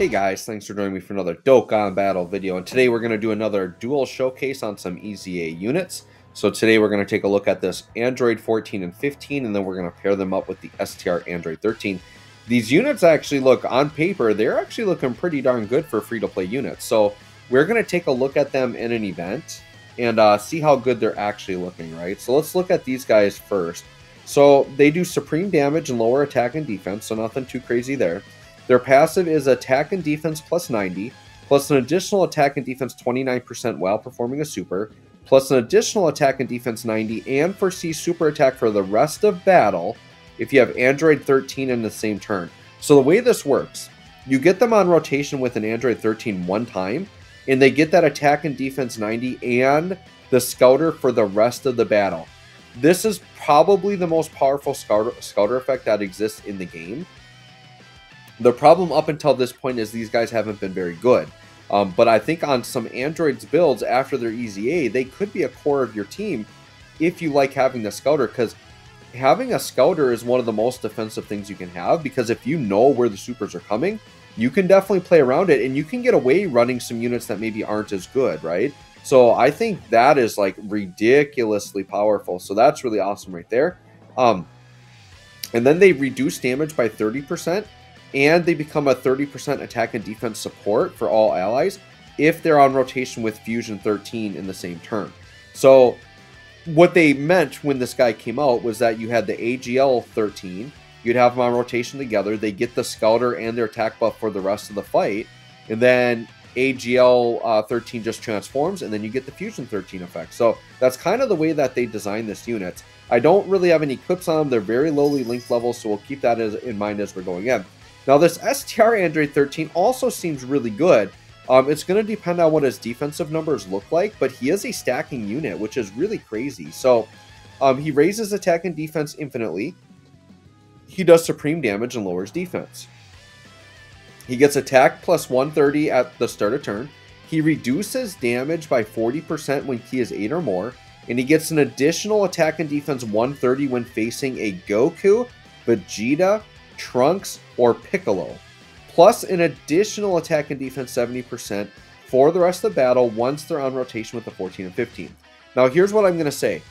Hey guys, thanks for joining me for another Dokkan Battle video, and today we're going to do another dual showcase on some EZA units. So today we're going to take a look at this Android 14 and 15, and then we're going to pair them up with the STR Android 13. These units actually look, on paper, they're actually looking pretty darn good for free-to-play units. So we're going to take a look at them in an event and see how good they're actually looking, right? So let's look at these guys first. So they do supreme damage and lower attack and defense, so nothing too crazy there. Their passive is attack and defense plus 90, plus an additional attack and defense 29% while performing a super, plus an additional attack and defense 90, and foresee super attack for the rest of battle if you have Android 13 in the same turn. So the way this works, you get them on rotation with an Android 13 one time, and they get that attack and defense 90 and the Scouter for the rest of the battle. This is probably the most powerful Scouter effect that exists in the game. The problem up until this point is these guys haven't been very good. But I think on some Android's builds after their EZA, they could be a core of your team if you like having the Scouter, because having a Scouter is one of the most defensive things you can have, because if you know where the supers are coming, you can definitely play around it, and you can get away running some units that maybe aren't as good, right? So I think that is like ridiculously powerful. So that's really awesome right there. And then they reduce damage by 30%. And they become a 30% attack and defense support for all allies if they're on rotation with Fusion 13 in the same turn. So what they meant when this guy came out was that you had the AGL 13, you'd have them on rotation together, they get the Scouter and their attack buff for the rest of the fight, and then AGL 13 just transforms, and then you get the Fusion 13 effect. So that's kind of the way that they designed this unit. I don't really have any clips on them, they're very lowly linked levels, so we'll keep that in mind as we're going in. Now, this STR Android 13 also seems really good. It's going to depend on what his defensive numbers look like, but he is a stacking unit, which is really crazy. So, he raises attack and defense infinitely. He does supreme damage and lowers defense. He gets attack plus 130 at the start of turn. He reduces damage by 40% when he is 8 or more. And he gets an additional attack and defense 130 when facing a Goku, Vegeta, Trunks, or Piccolo, plus an additional attack and defense 70% for the rest of the battle once they're on rotation with the 14 and 15. Now, here's what I'm going to say.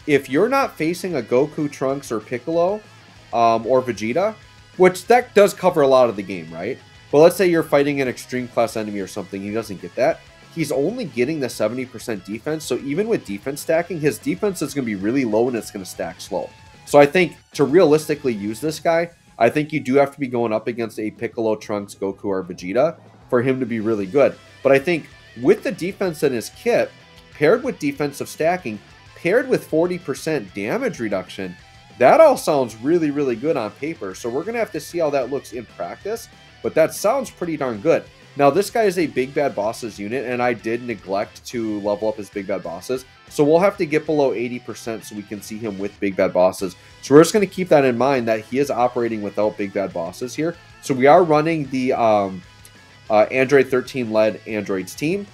If you're not facing a Goku, Trunks, or Piccolo, or Vegeta, which that does cover a lot of the game, right? But let's say you're fighting an extreme class enemy or something, he doesn't get that. He's only getting the 70% defense, so even with defense stacking, his defense is going to be really low and it's going to stack slow. So I think to realistically use this guy, I think you do have to be going up against a Piccolo, Trunks, Goku, or Vegeta for him to be really good. But I think with the defense in his kit, paired with defensive stacking, paired with 40% damage reduction, that all sounds really, really good on paper. So we're going to have to see how that looks in practice, but that sounds pretty darn good. Now, this guy is a Big Bad Bosses unit, and I did neglect to level up his Big Bad Bosses. So we'll have to get below 80% so we can see him with Big Bad Bosses. So we're just going to keep that in mind that he is operating without Big Bad Bosses here. So we are running the Android 13-led Androids team.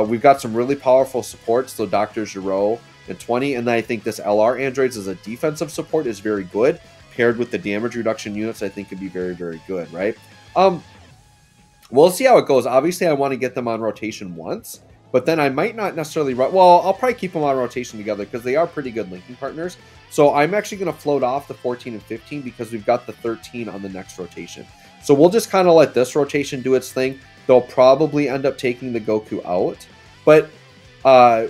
We've got some really powerful supports, so Dr. Gero and 20. And then I think this LR Androids as a defensive support is very good. Paired with the damage reduction units, I think could be very, very good, right? We'll see how it goes. Obviously, I want to get them on rotation once, but then I might not necessarily run. Well, I'll probably keep them on rotation together because they are pretty good linking partners. So I'm actually going to float off the 14 and 15 because we've got the 13 on the next rotation. So we'll just kind of let this rotation do its thing. They'll probably end up taking the Goku out. But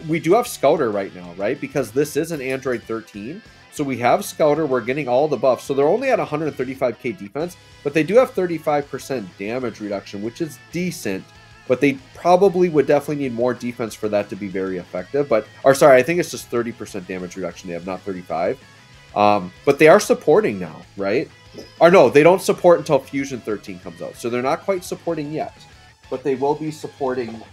we do have Scouter right now, right? Because this is an Android 13. So we have Scouter, we're getting all the buffs. So they're only at 135k defense, but they do have 35% damage reduction, which is decent. But they probably would definitely need more defense for that to be very effective. Or sorry, I think it's just 30% damage reduction they have, not 35. But they are supporting now, right? Or no, they don't support until Fusion 13 comes out. So they're not quite supporting yet. But they will be supporting...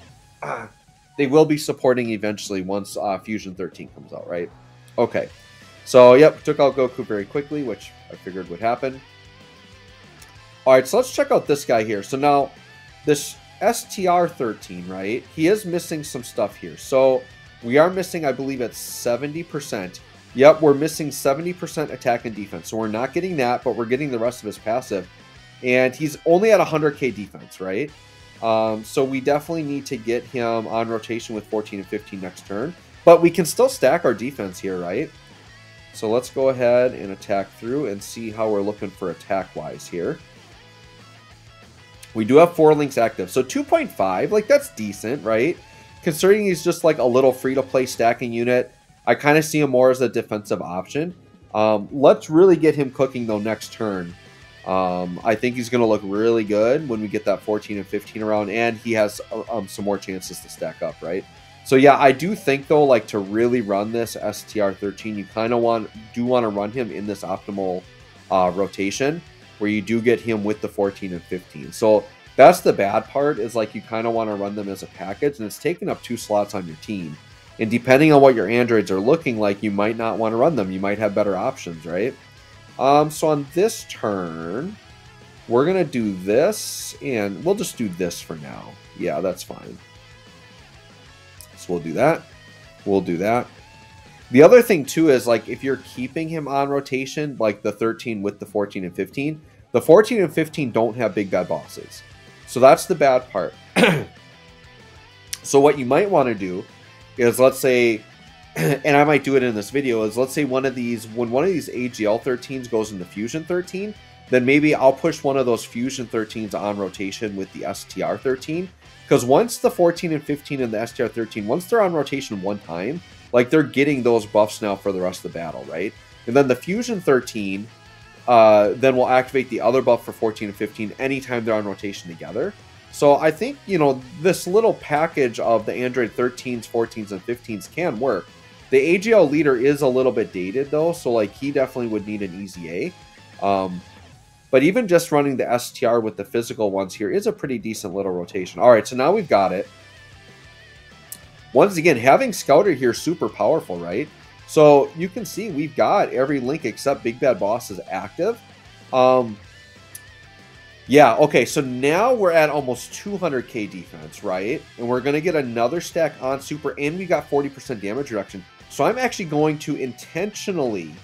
they will be supporting eventually once Fusion 13 comes out, right? Okay. So, yep, took out Goku very quickly, which I figured would happen. Alright, so let's check out this guy here. So now, this STR 13, right? He is missing some stuff here. So, we are missing, I believe, at 70%. Yep, we're missing 70% attack and defense. So, we're not getting that, but we're getting the rest of his passive. And he's only at 100k defense, right? So we definitely need to get him on rotation with 14 and 15 next turn. But we can still stack our defense here, right? So let's go ahead and attack through and see how we're looking for attack-wise here. We do have 4 links active. So 2.5, like that's decent, right? Considering he's just like a little free-to-play stacking unit, I kind of see him more as a defensive option. Let's really get him cooking, though, next turn. I think he's going to look really good when we get that 14 and 15 around, and he has some more chances to stack up, right? So, yeah, I do think, though, like to really run this STR13, you kind of want to run him in this optimal rotation where you do get him with the 14 and 15. So that's the bad part, is like you kind of want to run them as a package, and it's taking up 2 slots on your team. And depending on what your androids are looking like, you might not want to run them. You might have better options, right? So on this turn, we're going to do this, and we'll just do this for now. Yeah, that's fine. So we'll do that. We'll do that. The other thing, too, is like if you're keeping him on rotation, like the 13 with the 14 and 15, the 14 and 15 don't have big bad bosses. So that's the bad part. So what you might want to do is, let's say, and I might do it in this video, is let's say when one of these AGL 13s goes into Fusion 13, then maybe I'll push one of those Fusion 13s on rotation with the STR 13. Because once the 14 and 15 and the STR 13, once they're on rotation one time, like they're getting those buffs now for the rest of the battle, right? And then the Fusion 13 then will activate the other buff for 14 and 15 anytime they're on rotation together. So I think, you know, this little package of the Android 13s, 14s, and 15s can work. The AGL leader is a little bit dated, though, so like he definitely would need an easy A. But even just running the STR with the physical ones here is a pretty decent little rotation. All right, so now we've got it. Once again, having Scouter here is super powerful, right? So you can see we've got every link except Big Bad Boss is active. Yeah, okay, so now we're at almost 200k defense, right? And we're going to get another stack on super, and we got 40% damage reduction. So I'm actually going to intentionally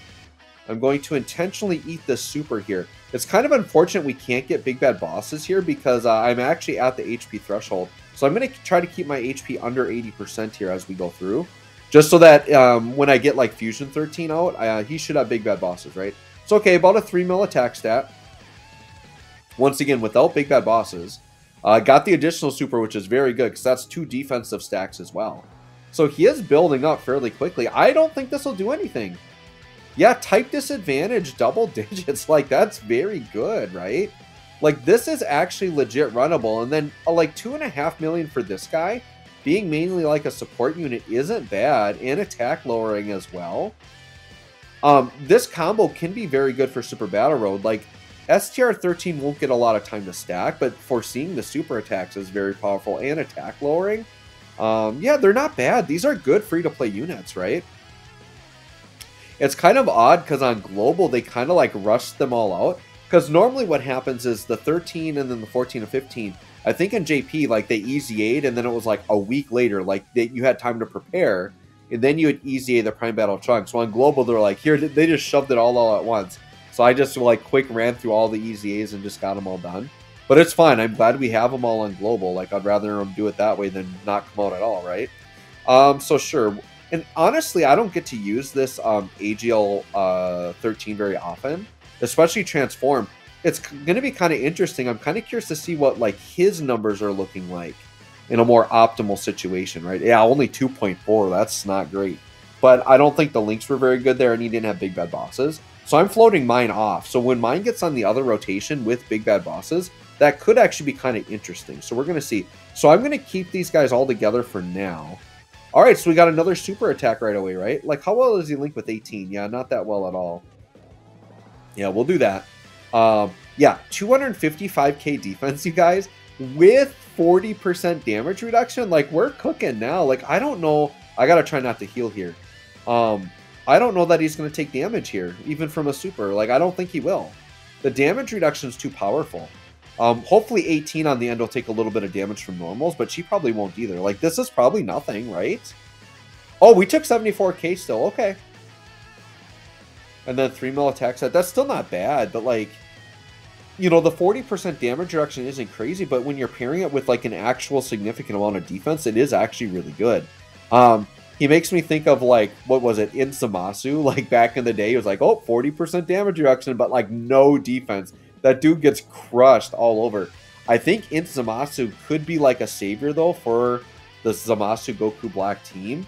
eat this super here. It's kind of unfortunate we can't get Big Bad Bosses here because I'm actually at the HP threshold. So I'm going to try to keep my HP under 80% here as we go through. Just so that when I get like Fusion 13 out, he should have Big Bad Bosses, right? So okay, about a 3 mil attack stat. Once again, without Big Bad Bosses. Got the additional super, which is very good because that's 2 defensive stacks as well. So he is building up fairly quickly. I don't think this will do anything. Yeah, type disadvantage, double digits. Like, that's very good, right? Like, this is actually legit runnable. And then, like, 2.5 million for this guy, being mainly like a support unit, isn't bad. And attack lowering as well. This combo can be very good for Super Battle Road. Like, STR13 won't get a lot of time to stack, but foreseeing the super attacks is very powerful, and attack lowering. Yeah, they're not bad. These are good free-to-play units, right? It's kind of odd because on Global, they kind of like rushed them all out. Because normally what happens is the 13 and then the 14 and 15, I think in JP, like they easy A'd, and then it was like a week later, like you had time to prepare, and then you would easy A the Prime Battle Chunk. So on Global, they're like, here, they just shoved it all at once. So I just like quick ran through all the easy A's and just got them all done. But it's fine. I'm glad we have them all on Global. Like, I'd rather them do it that way than not come out at all, right? So sure. And honestly, I don't get to use this AGL 13 very often, especially Transform. It's going to be kind of interesting. I'm kind of curious to see what like his numbers are looking like in a more optimal situation, right? Yeah, only 2.4. That's not great. But I don't think the links were very good there, and he didn't have Big Bad Bosses. So I'm floating mine off. So when mine gets on the other rotation with Big Bad Bosses, that could actually be kind of interesting. So we're going to see. So I'm going to keep these guys all together for now. All right, so we got another super attack right away, right? Like, how well does he link with 18? Yeah, not that well at all. Yeah, we'll do that. Yeah, 255k defense, you guys, with 40% damage reduction. Like, we're cooking now. Like, I don't know. I got to try not to heal here. I don't know that he's going to take damage here, even from a super. Like, I don't think he will. The damage reduction is too powerful. Hopefully 18 on the end will take a little bit of damage from normals, but she probably won't either. Like, this is probably nothing, right? Oh, we took 74k still. Okay. And then 3 mil attack set. That's still not bad, but like, you know, the 40% damage reduction isn't crazy, but when you're pairing it with like an actual significant amount of defense, it is actually really good. He makes me think of like, what was it, in Zamasu? Like back in the day, it was like, oh, 40% damage reduction, but like no defense. That dude gets crushed all over. I think Int Zamasu could be like a savior though for the Zamasu Goku Black team.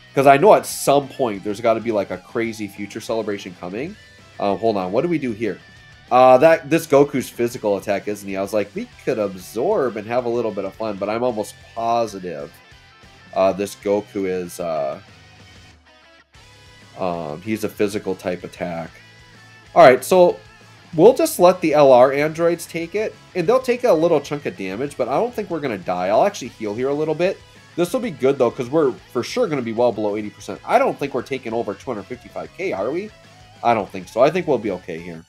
Because I know at some point there's got to be like a crazy future celebration coming. Hold on, what do we do here? This Goku's physical attack, isn't he? I was like, we could absorb and have a little bit of fun, but I'm almost positive this Goku is he's a physical type attack. All right, so we'll just let the LR androids take it, and they'll take a little chunk of damage, but I don't think we're gonna die. I'll actually heal here a little bit. This will be good though, because we're for sure gonna be well below 80%. I don't think we're taking over 255k, are we? I don't think so. I think we'll be okay here.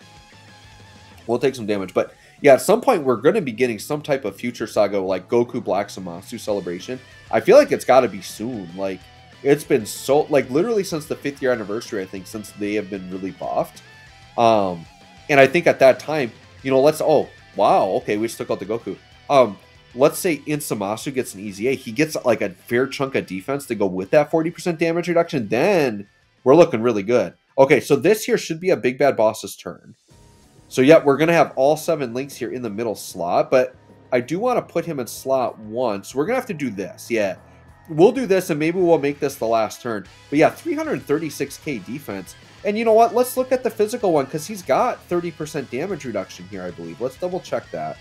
We'll take some damage, but yeah, at some point we're going to be getting some type of future saga like Goku Black Zamasu celebration. I feel like it's got to be soon. Like, it's been so, like, literally since the 5th year anniversary, I think, since they have been really buffed. And I think at that time, you know, oh, wow, okay, we just took out the Goku. Let's say Zamasu gets an easy A. He gets, like, a fair chunk of defense to go with that 40% damage reduction. Then we're looking really good. Okay, so this here should be a Big Bad Boss's turn. So yeah, we're going to have all 7 links here in the middle slot, but I do want to put him in slot 1. So we're going to have to do this. Yeah, we'll do this and maybe we'll make this the last turn. But yeah, 336k defense. And you know what? Let's look at the physical one because he's got 30% damage reduction here, I believe. Let's double check that.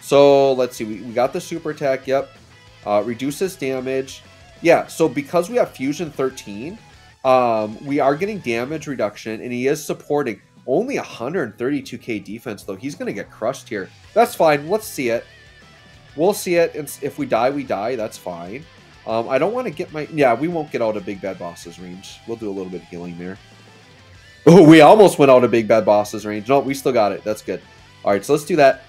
So let's see. We got the super attack. Yep. Reduces damage. Yeah, so because we have Fusion 13... we are getting damage reduction, and he is supporting only 132k defense, though. He's going to get crushed here. That's fine. Let's see it. We'll see it. And if we die, we die. That's fine. I don't want to get my... Yeah, we won't get out of Big Bad Boss's range. We'll do a little bit of healing there. Oh, we almost went out of Big Bad Boss's range. No, we still got it. That's good. All right, so let's do that.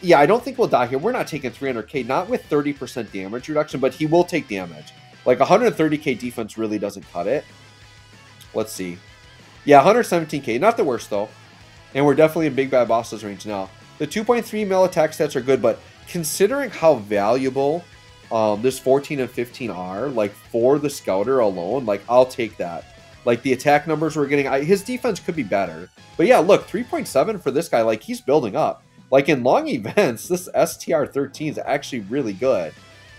Yeah, I don't think we'll die here. We're not taking 300k, not with 30% damage reduction, but he will take damage. Like 130k defense really doesn't cut it. Let's see. Yeah, 117k. Not the worst, though. And we're definitely in Big Bad Boss's range now. The 2.3 mil attack stats are good, but considering how valuable this 14 and 15 are, like for the Scouter alone, like I'll take that. Like the attack numbers we're getting, his defense could be better. But yeah, look, 3.7 for this guy. Like he's building up. Like in long events, this STR13 is actually really good.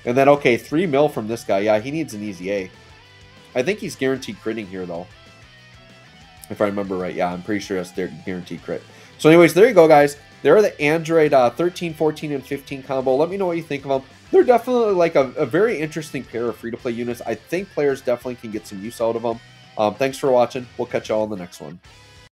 And then, okay, 3 mil from this guy. Yeah, he needs an easy A. I think he's guaranteed critting here, though. If I remember right. Yeah, I'm pretty sure that's their guaranteed crit. So anyways, there you go, guys. There are the Android 13, 14, and 15 combo. Let me know what you think of them. They're definitely like a very interesting pair of free-to-play units. I think players definitely can get some use out of them. Thanks for watching. We'll catch y'all on the next one.